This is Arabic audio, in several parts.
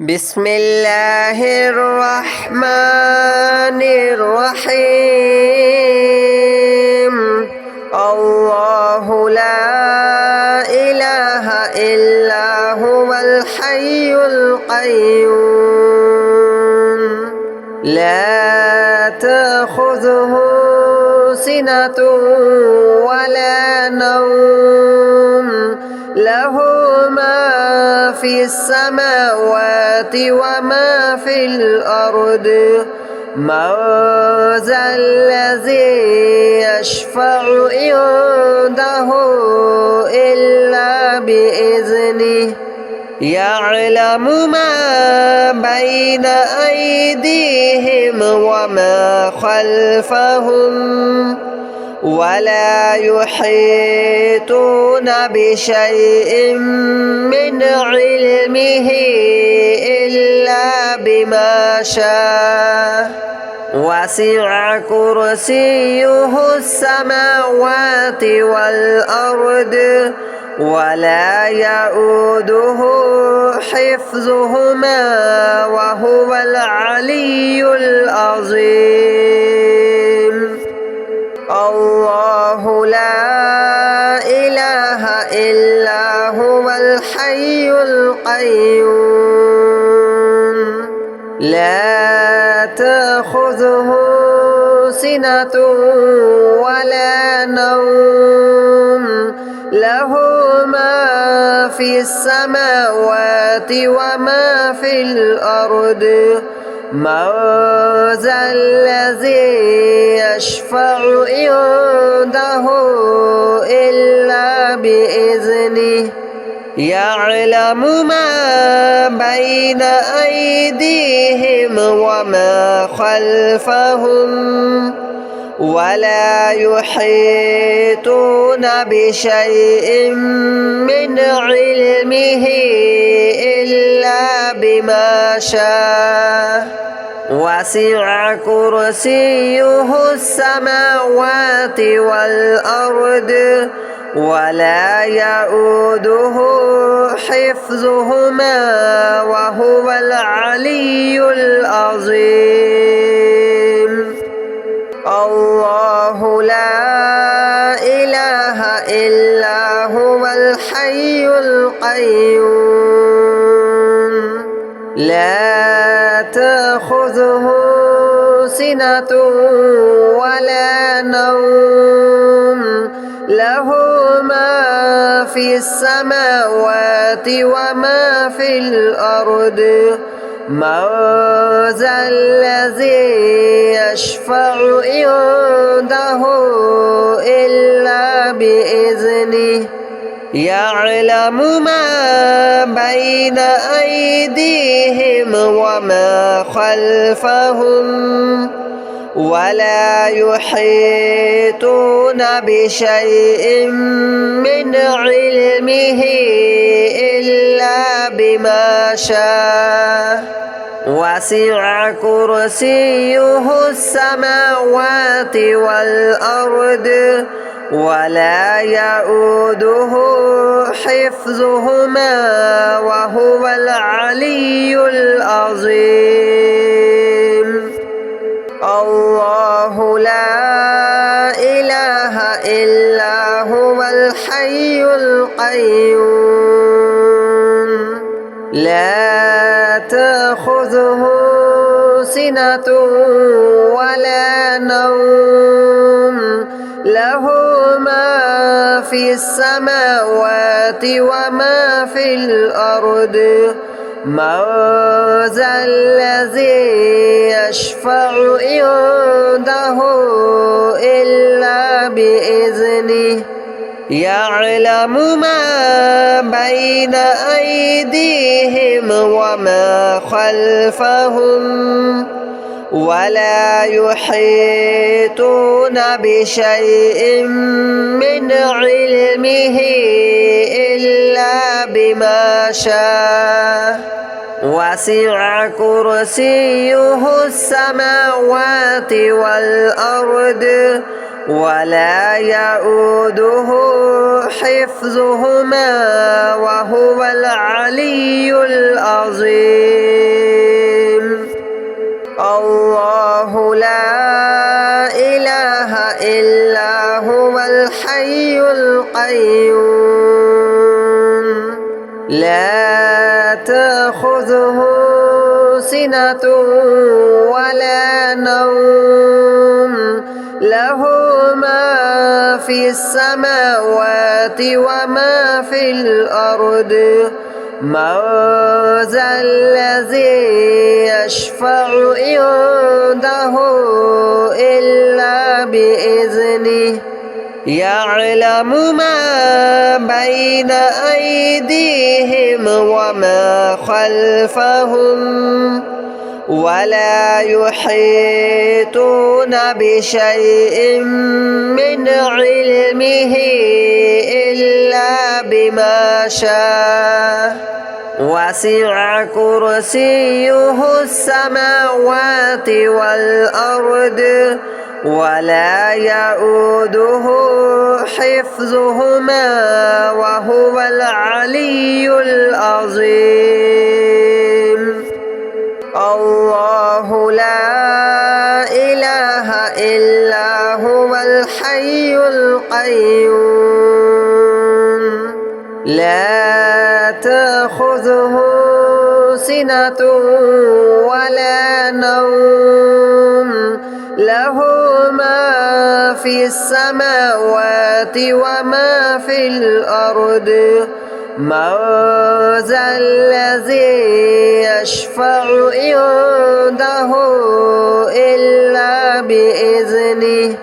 بسم الله الرحمن الرحيم. الله لا إله إلا هو الحي القيوم لا تأخذه سنة ولا نوم له ما في السماوات وما في الأرض من ذا الذي يشفع عنده إلا بإذنه يعلم ما بين أيديهم وما خلفهم ولا يحيطون بشيء من علمه إلا بما شاء وسع كرسيه السماوات والأرض ولا يؤوده حفظهما وهو العلي العظيم. الله لا إله إلا هو الحي القيوم لا تأخذه سنة ولا نوم له ما في السماوات وما في الأرض من ذا الذي يشفع عنده إلا بإذنه يعلم ما بين أيديهم وما خلفهم ولا يحيطون بشيء من علمه إلا بما شاء وسع كرسيه السماوات والأرض ولا يؤوده حفظهما وهو العلي العظيم. الله لا إله إلا هو الحي القيوم لا تأخذه سنة ولا نوم له ما في السماوات وما في الأرض من ذا الذي يشفع عنده إلا بإذنه يعلم ما بين أيديهم وما خلفهم ولا يحيطون بشيء من علمه إلا بما شاء وسع كرسيه السماوات والأرض ولا يؤوده حفظهما وهو العلي العظيم. الله لا إله إلا هو الحي القيوم لا تأخذه سنة ولا نوم له ما في السماوات وما في الأرض من ذا الذي يشفع عنده إلا بإذنه يعلم ما بين أيديهم وما خلفهم ولا يحيطون بشيء من علمه إلا بما شاء وسع كرسيه السماوات والأرض ولا يؤوده حفظهما وهو العلي العظيم. القيوم لا تأخذه سنة ولا نوم له ما في السماوات وما في الأرض من ذا الذي يشفع عنده إلا بإذنه يعلم ما بين أيديهم وما خلفهم ولا يحيطون بشيء من علمه إلا بما شاء وسع كرسيه السماوات والأرض ولا يؤوده حفظهما وهو العلي العظيم الله لا إله إلا هو الحي القيوم لا تأخذه سنة ولا نوم له ما في السماوات وما في الأرض من ذا الذي يشفع عنده إلا بإذنه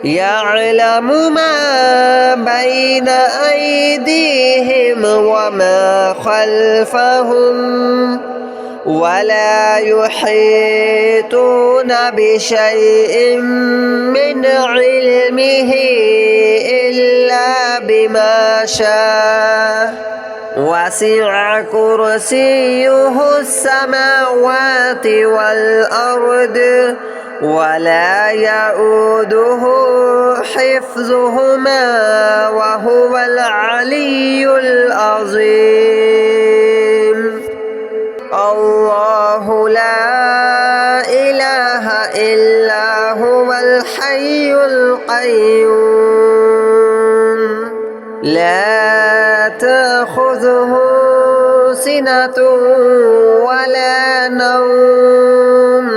يعلم ما بين أيديهم وما خلفهم ولا يحيطون بشيء من علمه إلا بما شاء وسع كرسيه السماوات والأرض ولا يؤوده حفظهما وهو العلي العظيم الله لا إله إلا هو الحي القيوم لا تأخذه سنة ولا نوم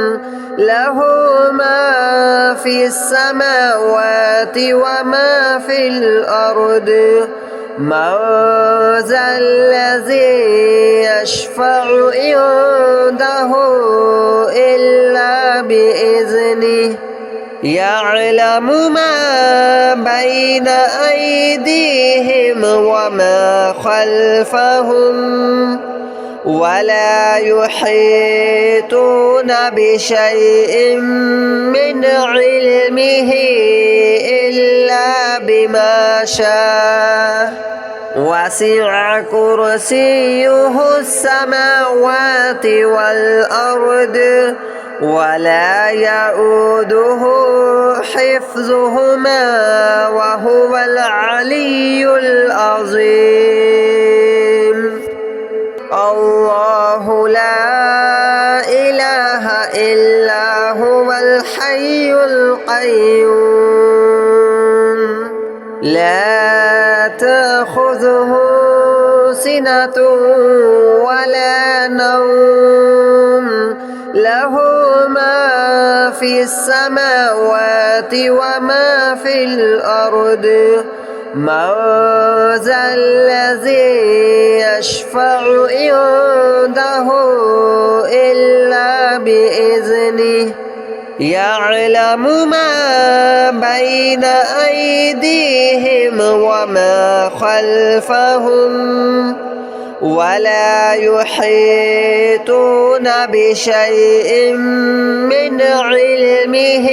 له ما في السماوات وما في الأرض من ذا الذي يشفع عنده إلا بإذنه يعلم ما بين أيديهم وما خلفهم ولا يحيطون بشيء من علمه إلا بما شاء وسع كرسيه السماوات والأرض ولا يؤوده حفظهما وهو العلي العظيم الله لا إله إلا هو الحي القيوم لا تأخذه سنة ولا نوم له ما في السماوات وما في الأرض من ذا الذي يشفع عنده إلا بإذنه يعلم ما بين أيديهم وما خلفهم ولا يحيطون بشيء من علمه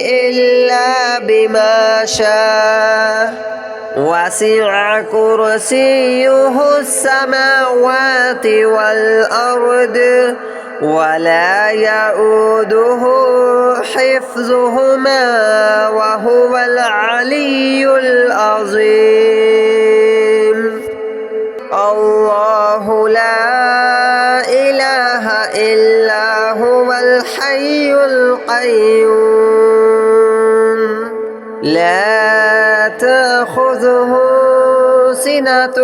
إلا بما شاء وسع كرسيه السماوات والأرض ولا يؤوده حفظهما وهو العلي العظيم الله لا إله إلا هو الحي القيوم لا تأخذه سنة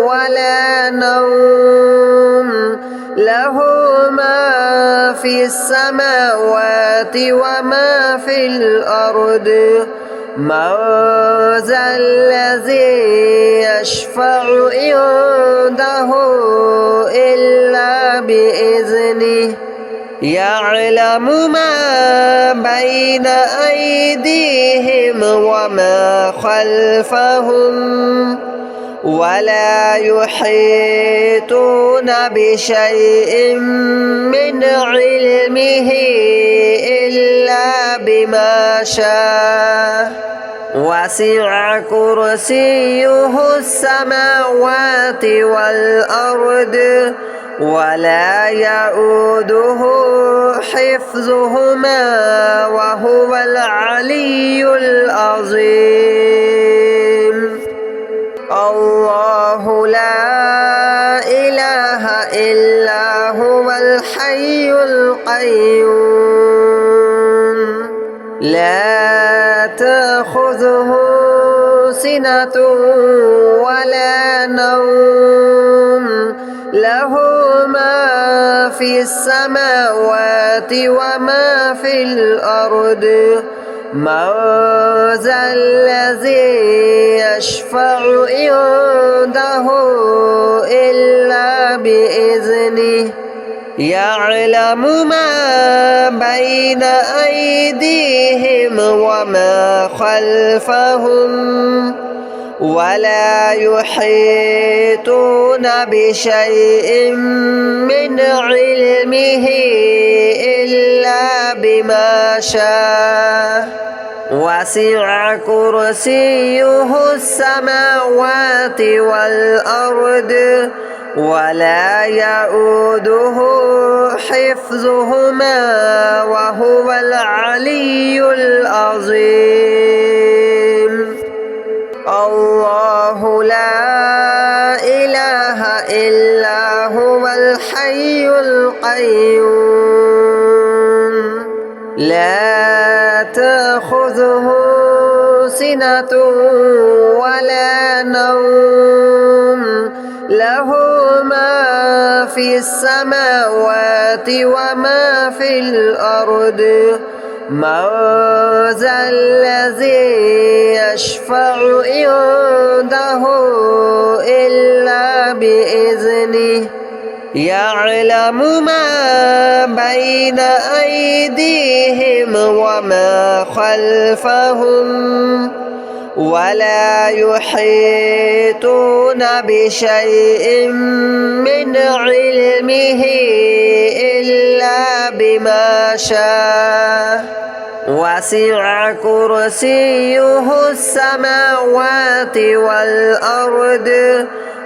ولا نوم له ما في السماوات وما في الأرض من ذا الذي يشفع عنده إلا بإذنه يعلم ما بين أيديهم وما خلفهم ولا يحيطون بشيء من علمه إلا بما شاء وسع كرسيه السماوات والأرض ولا يؤوده حفظهما وهو العلي العظيم الله لا إله إلا هو الحي القيوم لا تأخذه سنة ولا نوم له ما في السماوات وما في الأرض من ذا الذي يشفع عنده إلا بإذنه يعلم ما بين أيديهم وما خلفهم ولا يحيطون بشيء من علمه إلا بما شاء وسع كرسيه السماوات والأرض ولا يؤوده حفظهما وهو العلي العظيم الله لا إله إلا هو الحي القيوم لا تأخذه سنة ولا نوم له ما في السماوات وما في الأرض من ذا الذي يشفع عنده إلا بإذنه يعلم ما بين أيديهم وما خلفهم ولا يحيطون بشيء من علمه إلا بما شاء وسع كرسيه السماوات والأرض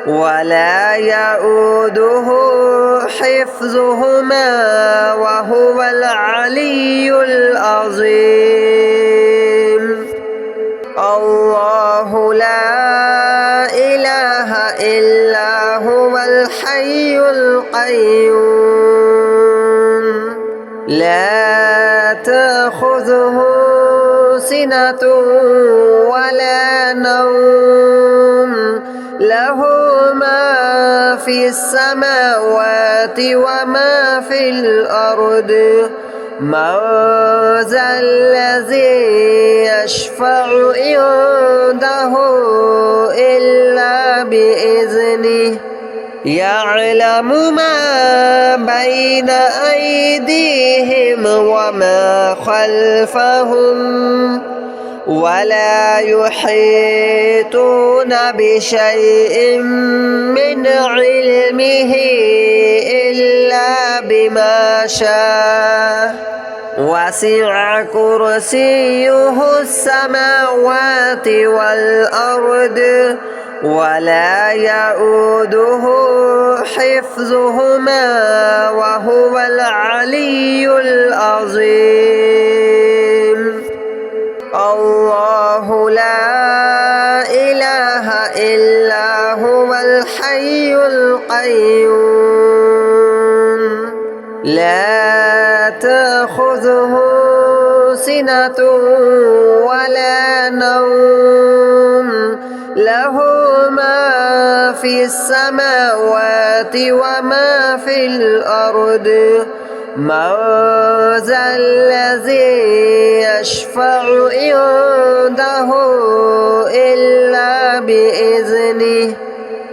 ولا يؤوده حفظهما وهو العلي العظيم الله لا إله إلا هو الحي القيوم لا تأخذه سنة ولا نوم له ما في السماوات وما في الأرض من ذا الذي يشفع عنده إلا بإذنه يعلم ما بين أيديهم وما خلفهم ولا يحيطون بشيء من علمه إلا بما شاء وسع كرسيه السماوات والأرض ولا يؤوده حفظهما وهو العلي العظيم الله لا إله إلا هو الحي القيوم لا تأخذه سنة ولا نوم له ما في السماوات وما في الأرض من ذا الذي يشفع عنده إلا بإذنه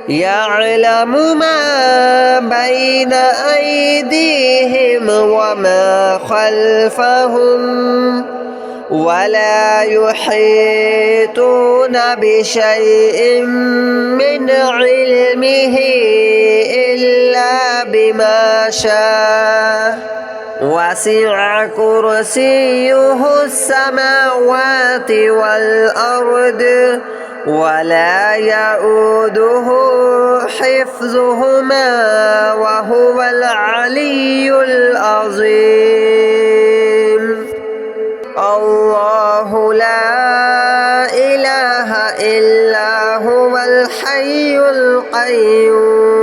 يعلم ما بين أيديهم وما خلفهم ولا يحيطون بشيء من علمه إلا بما شاء وسع كرسيه السماوات والأرض ولا يؤوده حفظهما وهو العلي العظيم الله لا إله إلا هو الحي القيوم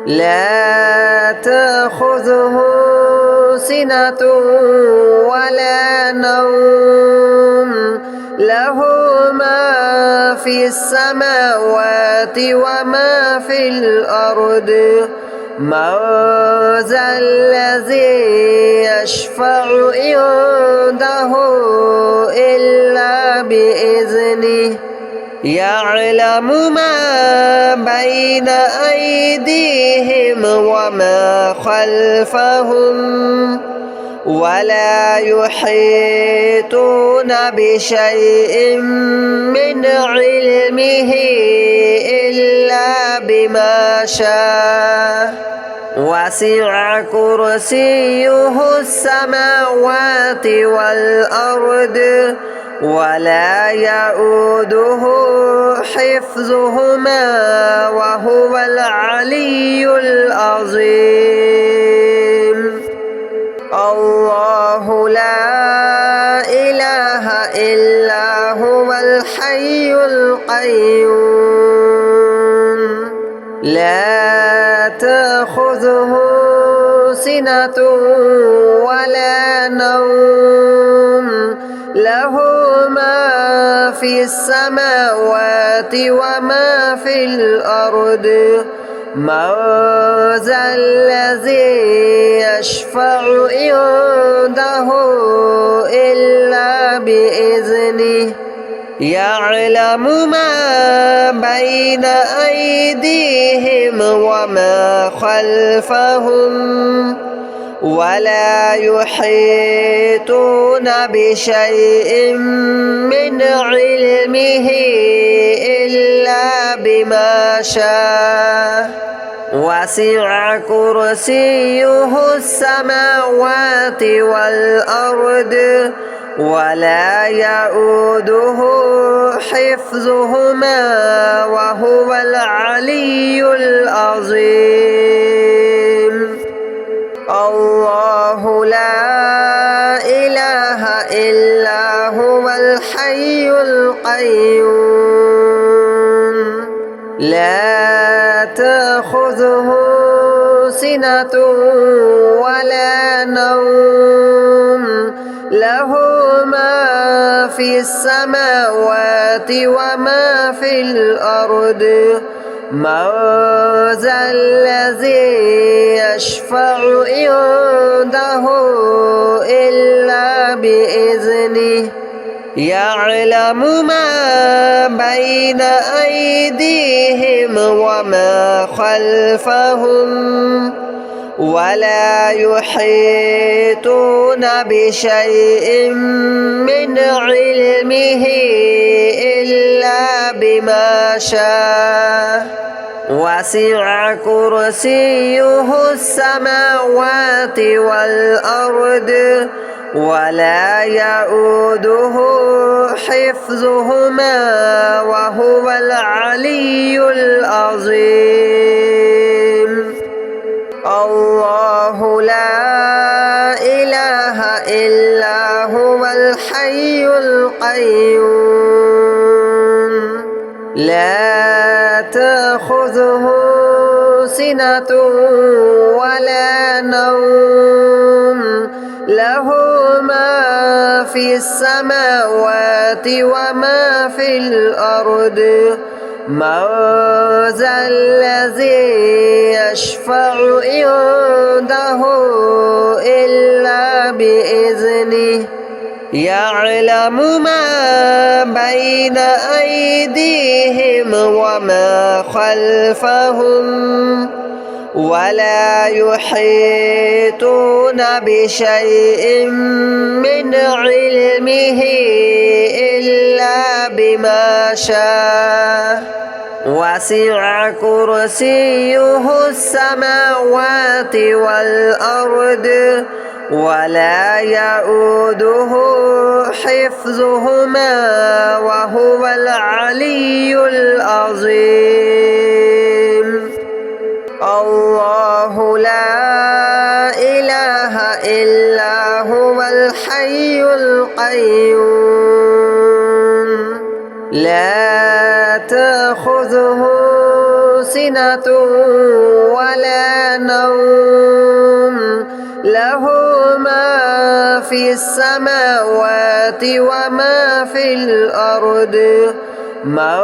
لا تأخذه سنة ولا نوم له ما في السماوات وما في الأرض من ذا الذي يشفع عنده إلا بإذنه يعلم ما بين أيديهم وما خلفهم ولا يحيطون بشيء من علمه إلا بما شاء وسع كرسيه السماوات والأرض ولا يؤوده حفظهما وهو العلي العظيم الله لا إله إلا هو الحي القيوم لا تأخذه سنة ولا نوم له ما في السماوات وما في الأرض من ذا الذي يشفع عنده إلا بإذنه يعلم ما بين أيديهم وما خلفهم ولا يحيطون بشيء من علمه إلا بما شاء وسع كرسيه السماوات والأرض ولا يؤوده حفظهما وهو العلي العظيم الله لا إله إلا هو الحي القيوم لا تأخذه سنة ولا نوم له ما في السماوات وما في الأرض من ذا الذي يشفع عنده إلا بإذنه يعلم ما بين أيديهم وما خلفهم ولا يحيطون بشيء من علمه إلا بما شاء وسع كرسيه السماوات والأرض ولا يؤوده حفظهما وهو العلي العظيم الله لا إله إلا هو الحي القيوم لا تأخذه سنة ولا نوم له ما في في السماوات وما في الأرض من ذا الذي يشفع عنده إلا بإذنه يعلم ما بين أيديهم وما خلفهم ولا يحيطون بشيء من علمه إلا بما شاء وسع كرسيه السماوات والأرض ولا يؤوده حفظهما وهو العلي العظيم الله لا إله إلا هو الحي القيوم لا تأخذه سنة ولا نوم له ما في السماوات وما في الأرض من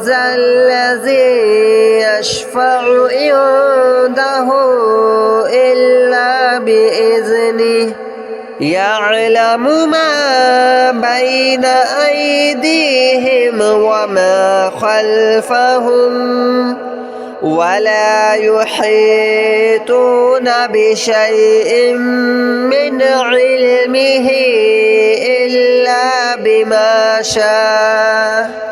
ذا الذي يشفع عنده إلا بإذنه يعلم ما بين أيديهم وما خلفهم ولا يحيطون بشيء من علمه إلا بما شاء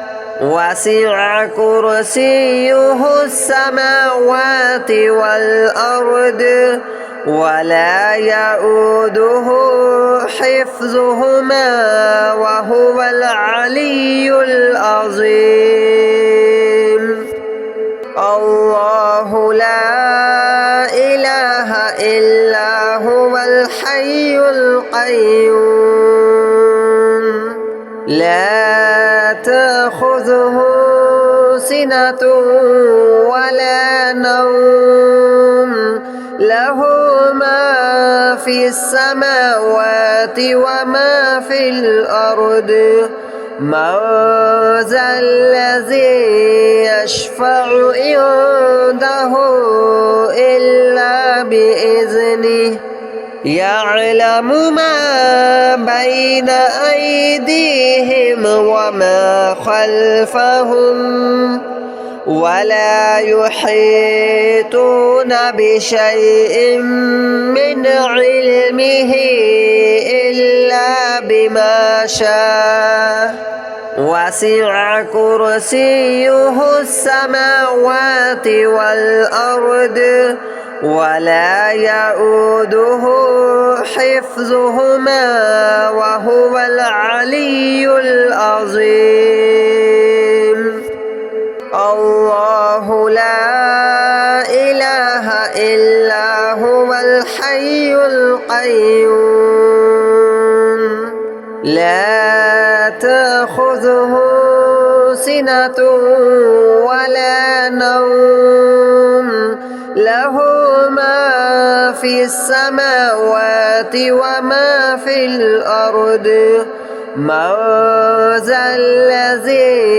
وسع كرسيه السماوات والأرض ولا يؤوده حفظهما وهو العلي العظيم الله لا إله إلا هو الحي القيوم لا تأخذه سنة ولا نوم له ما في السماوات وما في الأرض من ذا الذي يشفع عنده إلا بإذنه يعلم ما بين أيديهم وما خلفهم ولا يحيطون بشيء من علمه إلا بما شاء وسع كرسيه السماوات والأرض ولا يؤوده حفظهما وهو العلي العظيم الله لا إله إلا هو الحي القيوم لا تأخذه سنة ولا نوم له ما في السماوات وما في الأرض من ذا الذي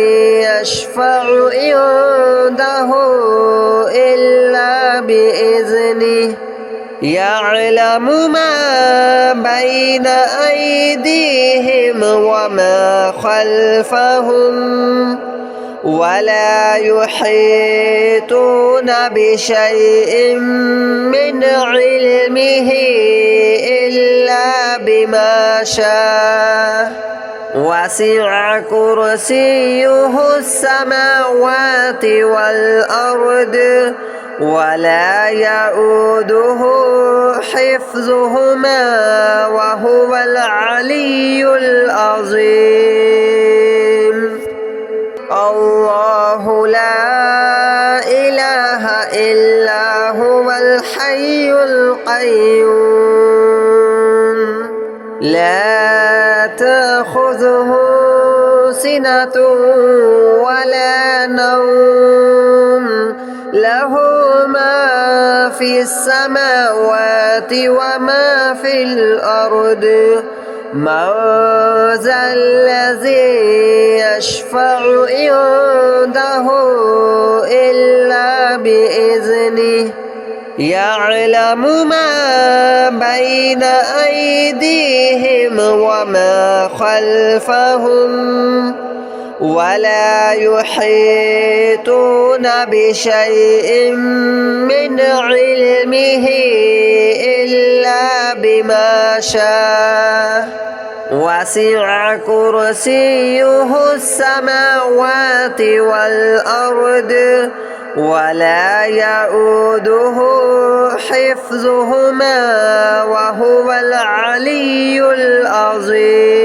يشفع عنده إلا بإذنه يعلم ما بين أيديهم وما خلفهم ولا يحيطون بشيء من علمه إلا بما شاء وسع كرسيه السماوات والأرض ولا يؤوده حفظهما وهو العلي العظيم الله لا إله إلا هو الحي القيوم لا تأخذه سنة ولا نوم له ما في السماوات وما في الأرض من ذا الذي يشفع عنده إلا بإذنه يعلم ما بين أيديهم وما خلفهم ولا يحيطون بشيء من علمه إلا بما شاء وسع كرسيه السماوات والأرض ولا يؤوده حفظهما وهو العلي العظيم